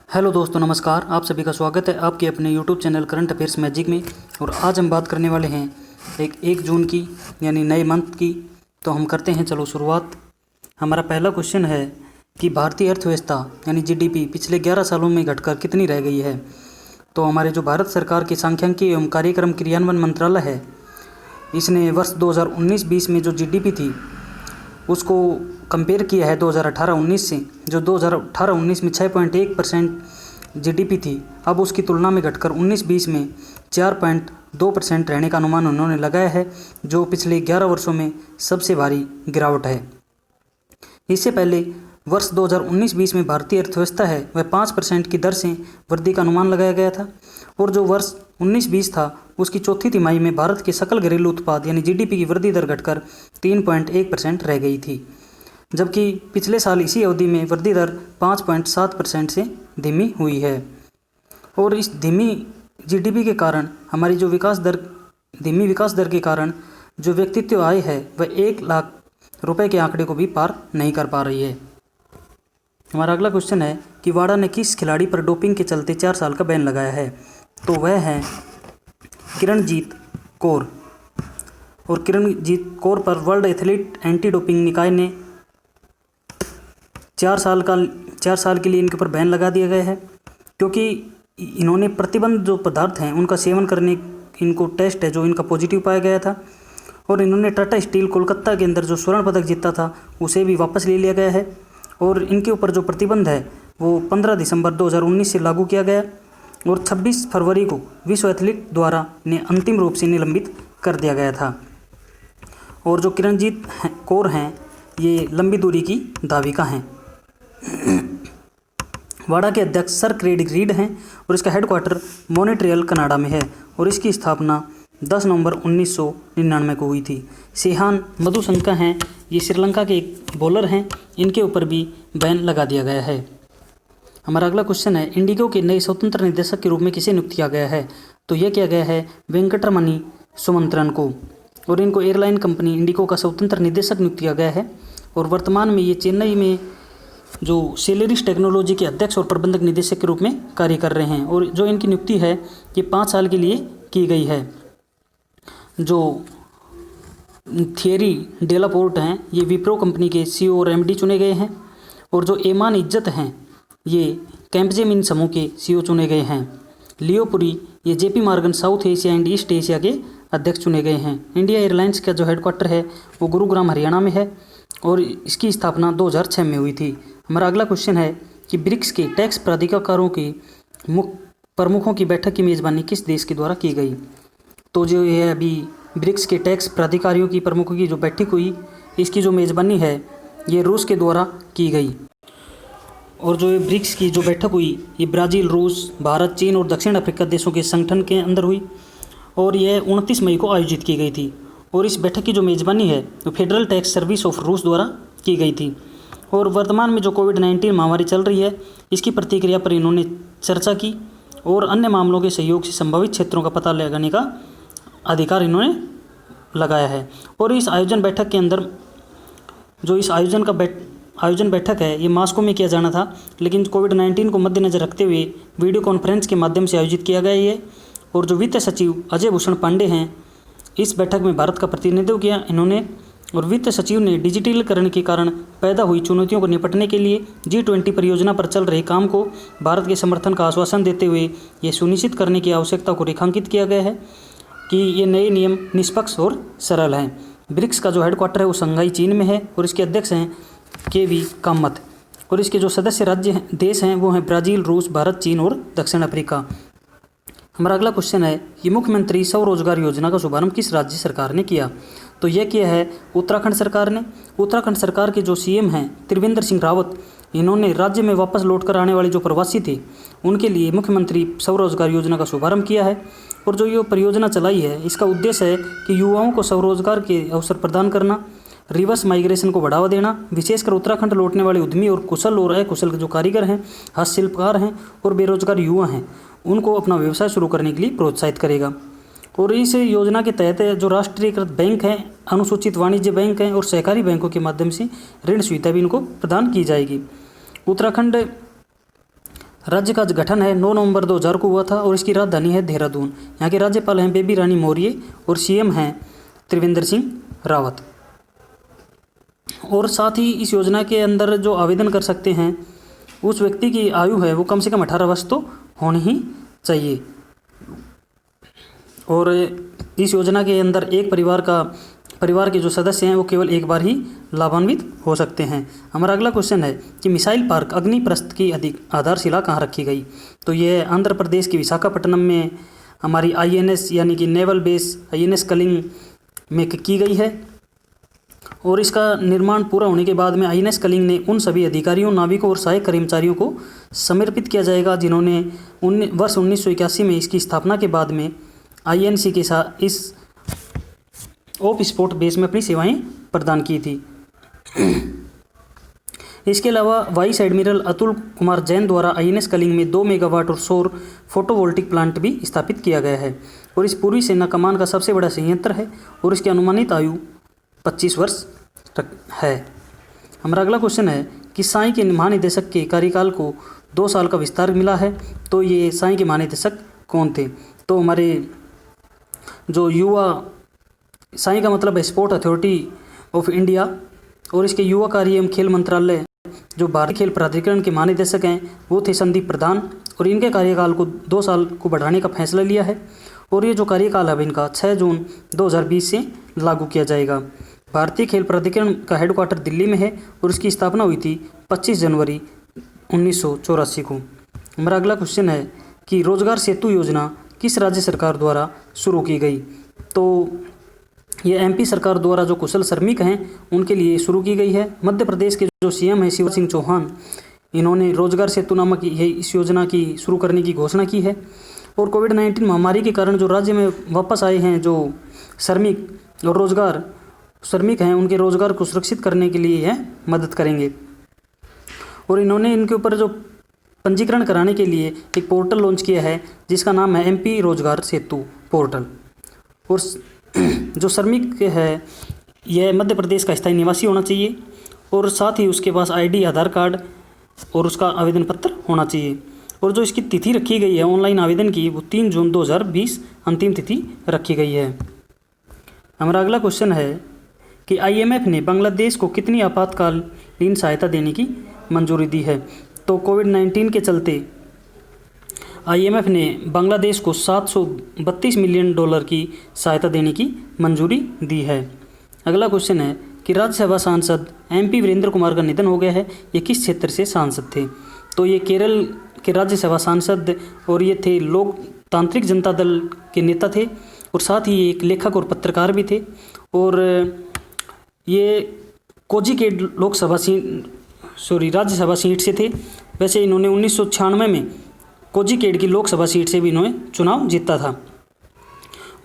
Hello दोस्तों, नमस्कार। आप सभी का स्वागत है आपके अपने YouTube channel current affairs magic में। और आज हम बात करने वाले हैं एक जून की, यानी नए मंथ की। तो हम करते हैं, चलो शुरुआत। हमारा पहला क्वेश्चन है कि भारतीय अर्थव्यवस्था यानी जीडीपी पिछले 11 सालों में घटकर कितनी रह गई है। तो हमारे जो भारत सरकार के सांख्यिकी एवं कार्यक्रम क्रियान्वयन मंत्रालय है, इसने वर्ष 2019-20 में जो जीडीपी थी उसको कंपेयर किया है 2018-19 से। जो 2018-19 में 6.1% जीडीपी थी, अब उसकी तुलना में घटकर 19-20 में 4.2% रहने का अनुमान उन्होंने लगाया है, जो पिछले 11 वर्षों में सबसे भारी गिरावट है। इससे पहले वर्ष 2019-20 में भारतीय अर्थव्यवस्था है वह 5% की दर से वृद्धि का अनुमान लगाया गया था। और जो वर्ष 19-20 था उसकी चौथी तिमाही में भारत के सकल घरेलू उत्पाद यानी जीडीपी की वृद्धि दर घटकर 3.1% रह गई थी, जबकि पिछले साल इसी अवधि में वृद्धि दर 5.7% से धीमी हुई है। और इस धीमी जीडीपी के कारण हमारी जो धीमी विकास दर के कारण जो व्यक्तित्व आय है वह 1 लाख रुपए के आंकड़े को भी पार नहीं कर पा रही है। हमारा अगला क्वेश्चन है कि वाडा ने किस खिलाड़ी पर डोपिंग के चलते 4 साल का बैन लगाया है। तो वह है किरणजीत कौर। और किरणजीत कौर पर वर्ल्ड एथलीट एंटी डोपिंग निकाय ने 4 साल के लिए इनके ऊपर बैन लगा दिया गया है, क्योंकि इन्होंने प्रतिबंध जो पदार्थ हैं उनका सेवन करने इनको टेस्ट है जो इनका पॉजिटिव पाया गया था। और इन्होंने टाटा स्टील कोलकाता के अंदर जो स्वर्ण पदक जीता था उसे भी वापस ले लिया गया है। और इनके ऊपर जो प्रतिबंध है वो 15 दिसंबर 2019 से लागू किया गया और 26 फरवरी को विश्व एथलीट द्वारा इन्हें अंतिम रूप से निलंबित कर दिया गया था। और जो किरणजीत कौर हैं ये लंबी दूरी की धाविका हैं। वाडा के अध्यक्ष सर क्रेडिक रीड हैं और इसका हेडक्वार्टर मॉन्ट्रियल कनाडा में है और इसकी स्थापना 10 नवंबर 1999 को हुई थी। सेहान मधुशंका हैं, ये श्रीलंका के एक बॉलर हैं, इनके ऊपर भी बैन लगा दिया गया है। हमारा अगला क्वेश्चन है इंडिगो के नए स्वतंत्र निदेशक के रूप में किसे नियुक्त किया गया है। तो यह किया गया है वेंकटरमणि सुमंत्रन को। और इनको एयरलाइन कंपनी इंडिगो का स्वतंत्र निदेशक नियुक्त किया गया है। और वर्तमान में ये चेन्नई में जो सेलेरिस टेक्नोलॉजी के अध्यक्ष और प्रबंधक निदेशक के रूप में कार्य कर रहे हैं। और जो इनकी नियुक्ति है ये 5 साल के लिए की गई है। जो थियरी डेलापोर्ट हैं ये विप्रो कंपनी के सीईओ और एमडी चुने गए हैं। और जो एमान इज्जत हैं ये कैम्पजेमिन समूह के सीईओ चुने गए हैं। लियोपुरी ये JP Morgan south Asia and east Asia के अध्यक्ष चुने गए हैं। इंडिया एयरलाइंस का जो हेडक्वार्टर है वो गुरुग्राम हरियाणा में है और इसकी स्थापना 2006 में हुई थी। हमारा अगला क्वेश्चन है कि ब्रिक्स के टैक्स प्राधिकारों के प्रमुखों की बैठक की मेज़बानी किस देश के द्वारा की गई। तो जो ये अभी ब्रिक्स के टैक्स प्राधिकारियों की प्रमुखों की जो बैठक हुई इसकी जो मेज़बानी है ये रूस के द्वारा की गई। और जो ये ब्रिक्स की जो बैठक हुई ये ब्राज़ील, रूस, भारत, चीन और दक्षिण अफ्रीका देशों के संगठन के अंदर हुई और यह 29 मई को आयोजित की गई थी। और इस बैठक की जो मेज़बानी है वो फेडरल टैक्स सर्विस ऑफ रूस द्वारा की गई थी। और वर्तमान में जो कोविड-19 महामारी चल रही है इसकी प्रतिक्रिया पर इन्होंने चर्चा की और अन्य मामलों के सहयोग से संभावित क्षेत्रों का पता लगाने का अधिकार इन्होंने लगाया है। और इस आयोजन बैठक के अंदर जो इस आयोजन बैठक है ये मास्को में किया जाना था, लेकिन कोविड-19 को मद्देनज़र रखते हुए वीडियो कॉन्फ्रेंस के माध्यम से आयोजित किया गया है। और जो वित्त सचिव अजय भूषण पांडे हैं इस बैठक में भारत का प्रतिनिधित्व किया इन्होंने। और वित्त सचिव ने डिजिटलीकरण के कारण पैदा हुई चुनौतियों को निपटने के लिए G20 परियोजना पर चल रहे काम को भारत के समर्थन का आश्वासन देते हुए ये सुनिश्चित करने की आवश्यकता को रेखांकित किया गया है कि ये नए नियम निष्पक्ष और सरल हैं। ब्रिक्स का जो हेडक्वार्टर है वो शंघाई चीन में है और इसके अध्यक्ष हैं केवी कामत। और इसके जो सदस्य देश हैं वो हैं ब्राज़ील, रूस, भारत, चीन और दक्षिण अफ्रीका। हमारा अगला क्वेश्चन है कि मुख्यमंत्री स्वरोजगार योजना का शुभारंभ किस राज्य सरकार ने किया। तो यह किया है उत्तराखंड सरकार ने। उत्तराखंड सरकार के जो सीएम हैं त्रिवेंद्र सिंह रावत, इन्होंने राज्य में वापस लौटकर आने वाले जो प्रवासी थे उनके लिए मुख्यमंत्री स्वरोजगार योजना का शुभारंभ किया है। और जो ये परियोजना चलाई है इसका उद्देश्य है कि युवाओं को स्वरोजगार के अवसर प्रदान करना, रिवर्स माइग्रेशन को बढ़ावा देना, विशेषकर उत्तराखंड लौटने वाले उद्यमी और कुशल और अकुशल जो कारीगर हैं, हस्तशिल्पकार हैं और बेरोजगार युवा हैं उनको अपना व्यवसाय शुरू करने के लिए प्रोत्साहित करेगा। और इस योजना के तहत जो राष्ट्रीयकृत बैंक हैं, अनुसूचित वाणिज्य बैंक हैं और सहकारी बैंकों के माध्यम से ऋण सुविधा भी इनको प्रदान की जाएगी। उत्तराखंड राज्य का गठन है 9 नवंबर 2000 को हुआ था और इसकी राजधानी है देहरादून। यहाँ के राज्यपाल हैं बेबी रानी मौर्य और सीएम हैं त्रिवेंद्र सिंह रावत। और साथ ही इस योजना के अंदर जो आवेदन कर सकते हैं उस व्यक्ति की आयु है वो कम से कम 18 वर्ष तो होनी ही चाहिए। और इस योजना के अंदर एक परिवार के जो सदस्य हैं वो केवल एक बार ही लाभान्वित हो सकते हैं। हमारा अगला क्वेश्चन है कि मिसाइल पार्क अग्निप्रस्थ की आधारशिला कहाँ रखी गई? तो यह आंध्र प्रदेश के विशाखापट्टनम में हमारी INS यानी कि नेवल बेस INS कलिंग में की गई है। और इसका निर्माण पूरा होने के बाद में INS कलिंग ने उन सभी अधिकारियों, नाविकों और सहायक कर्मचारियों को समर्पित किया जाएगा जिन्होंने वर्ष 1981 में इसकी स्थापना के बाद में INC के साथ इस ऑफ स्पोर्ट बेस में अपनी सेवाएं प्रदान की थी। इसके अलावा वाइस एडमिरल अतुल कुमार जैन द्वारा INS कलिंग में 2 मेगावाट और सौर फोटोवोल्टिक प्लांट भी स्थापित किया गया है और इस पूर्वी सेना कमान का सबसे बड़ा संयंत्र है और इसकी अनुमानित आयु 25 वर्ष तक है। हमारा अगला क्वेश्चन है कि साई के महानिदेशक के कार्यकाल को 2 साल का विस्तार मिला है, तो ये साई के महानिदेशक कौन थे? तो हमारे जो युवा, साई का मतलब है स्पोर्ट अथॉरिटी ऑफ इंडिया और इसके युवा कार्य एवं खेल मंत्रालय जो भारतीय खेल प्राधिकरण के महानिदेशक हैं वो थे संदीप प्रधान और इनके कार्यकाल को 2 साल को बढ़ाने का फैसला लिया है और ये जो कार्यकाल है इनका 6 जून 2020 से लागू किया जाएगा। भारतीय खेल प्राधिकरण का हेडक्वार्टर दिल्ली में है और इसकी स्थापना हुई थी 25 जनवरी 1984 को। हमारा अगला क्वेश्चन है कि रोजगार सेतु योजना किस राज्य सरकार द्वारा शुरू की गई? तो ये MP सरकार द्वारा जो कुशल श्रमिक हैं उनके लिए शुरू की गई है। मध्य प्रदेश के जो CM हैं शिवराज सिंह चौहान, इन्होंने रोजगार सेतु नामक इस योजना की शुरू करने की घोषणा की है। और कोविड-19 महामारी के कारण जो राज्य में वापस आए हैं जो श्रमिक और रोजगार श्रमिक हैं उनके रोजगार को सुरक्षित करने के लिए यह मदद करेंगे। और इन्होंने इनके ऊपर जो पंजीकरण कराने के लिए एक पोर्टल लॉन्च किया है जिसका नाम है MP रोजगार सेतु पोर्टल। और जो श्रमिक है यह मध्य प्रदेश का स्थायी निवासी होना चाहिए और साथ ही उसके पास ID, आधार कार्ड और उसका आवेदन पत्र होना चाहिए। और जो इसकी तिथि रखी गई है ऑनलाइन आवेदन की वो 3 जून 2020 अंतिम तिथि रखी गई है। हमारा अगला क्वेश्चन है कि IMF ने बांग्लादेश को कितनी आपातकालीन सहायता देने की मंजूरी दी है? तो कोविड-19 के चलते IMF ने बांग्लादेश को $732 मिलियन की सहायता देने की मंजूरी दी है। अगला क्वेश्चन है कि राज्यसभा सांसद MP वीरेंद्र कुमार का निधन हो गया है, ये किस क्षेत्र से सांसद थे? तो ये केरल के राज्यसभा सांसद और ये थे लोकतांत्रिक जनता दल के नेता थे और साथ ही एक लेखक और पत्रकार भी थे। और ये कोझिकोड राज्यसभा सीट से थे। वैसे इन्होंने 1996 में कोझिकोड की लोकसभा सीट से भी इन्होंने चुनाव जीता था।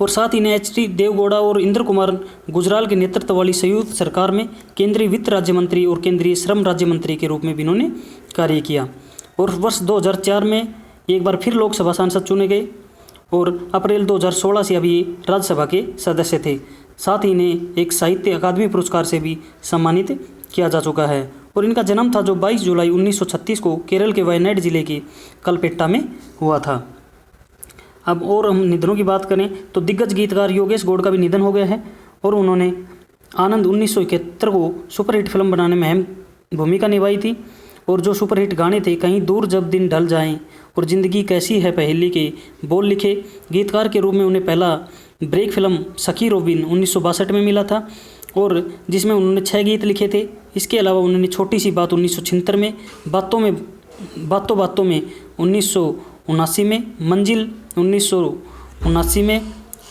और साथ ही इन्हें HT देवगौड़ा और इंद्र कुमार गुजराल के नेतृत्व वाली संयुक्त सरकार में केंद्रीय वित्त राज्य मंत्री और केंद्रीय श्रम राज्य मंत्री के रूप में भी इन्होंने कार्य किया। और वर्ष 2004 में एक बार फिर लोकसभा सांसद चुने गए और अप्रैल 2016 से अभी राज्यसभा के सदस्य थे। साथ ही इन्हें एक साहित्य अकादमी पुरस्कार से भी सम्मानित किया जा चुका है। और इनका जन्म था जो 22 जुलाई 1936 को केरल के वायनाड जिले के कलपेट्टा में हुआ था। अब और हम निधनों की बात करें तो दिग्गज गीतकार योगेश गौड़ का भी निधन हो गया है और उन्होंने आनंद 1971 को सुपरहिट फिल्म बनाने में अहम भूमिका निभाई थी। और जो सुपरहिट गाने थे कहीं दूर जब दिन ढल जाएं और ज़िंदगी कैसी है पहेली के बोल लिखे। गीतकार के रूप में उन्हें पहला ब्रेक फिल्म सखी रोबिन 1962 में मिला था और जिसमें उन्होंने 6 गीत लिखे थे। इसके अलावा उन्होंने छोटी सी बात 1976 में, बातों बातों में 1979 में, मंजिल 1979 में,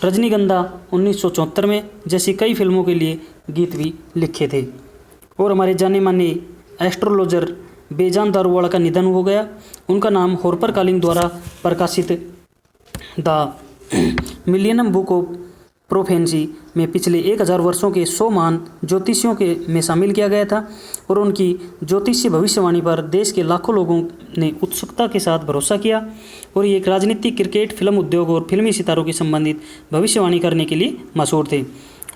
रजनीगंधा 1974 में जैसी कई फिल्मों के लिए गीत भी लिखे थे। और हमारे जाने माने एस्ट्रोलॉजर बेजान दारूवाला का निधन हो गया। उनका नाम हॉर्पर कॉलिंग द्वारा प्रकाशित द मिलियनम बुक ऑफ प्रोफेंसी में पिछले 1000 वर्षों के 100 महान ज्योतिषियों के में शामिल किया गया था। और उनकी ज्योतिषीय भविष्यवाणी पर देश के लाखों लोगों ने उत्सुकता के साथ भरोसा किया। और ये एक राजनीतिक, क्रिकेट, फिल्म उद्योग और फिल्मी सितारों की संबंधित भविष्यवाणी करने के लिए मशहूर थे।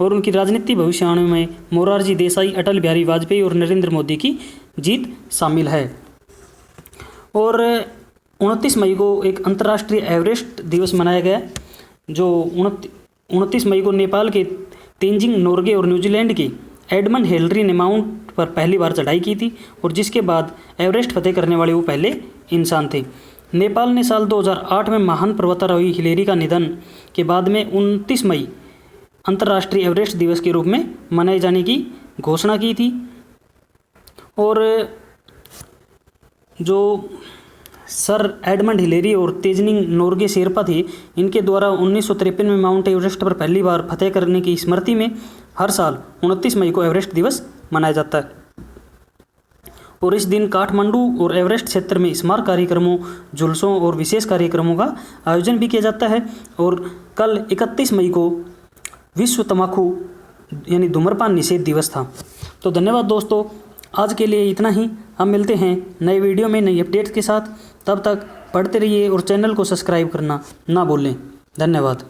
और उनकी राजनीतिक भविष्यवाणी में मोरारजी देसाई, अटल बिहारी वाजपेयी और नरेंद्र मोदी की जीत शामिल है। और 29 मई को एक अंतर्राष्ट्रीय एवरेस्ट दिवस मनाया गया, जो 29 मई को नेपाल के तेंजिंग नोर्गे और न्यूजीलैंड के एडमंड हिलरी ने माउंट पर पहली बार चढ़ाई की थी और जिसके बाद एवरेस्ट फतेह करने वाले वो पहले इंसान थे। नेपाल ने साल 2008 में महान पर्वतारोही हिलेरी का निधन के बाद में 29 मई अंतर्राष्ट्रीय एवरेस्ट दिवस के रूप में मनाए जाने की घोषणा की थी। और जो सर एडमंड हिलेरी और तेंजिंग नोर्गे शेरपा थे, इनके द्वारा 1953 में माउंट एवरेस्ट पर पहली बार फतेह करने की स्मृति में हर साल 29 मई को एवरेस्ट दिवस मनाया जाता है। और इस दिन काठमांडू और एवरेस्ट क्षेत्र में स्मारक कार्यक्रमों, जुलूसों और विशेष कार्यक्रमों का आयोजन भी किया जाता है। और कल 31 मई को विश्व तंबाकू यानी धूम्रपान निषेध दिवस था। तो धन्यवाद दोस्तों, आज के लिए इतना ही। हम मिलते हैं नए वीडियो में नई अपडेट्स के साथ। तब तक पढ़ते रहिए और चैनल को सब्सक्राइब करना ना भूलें। धन्यवाद।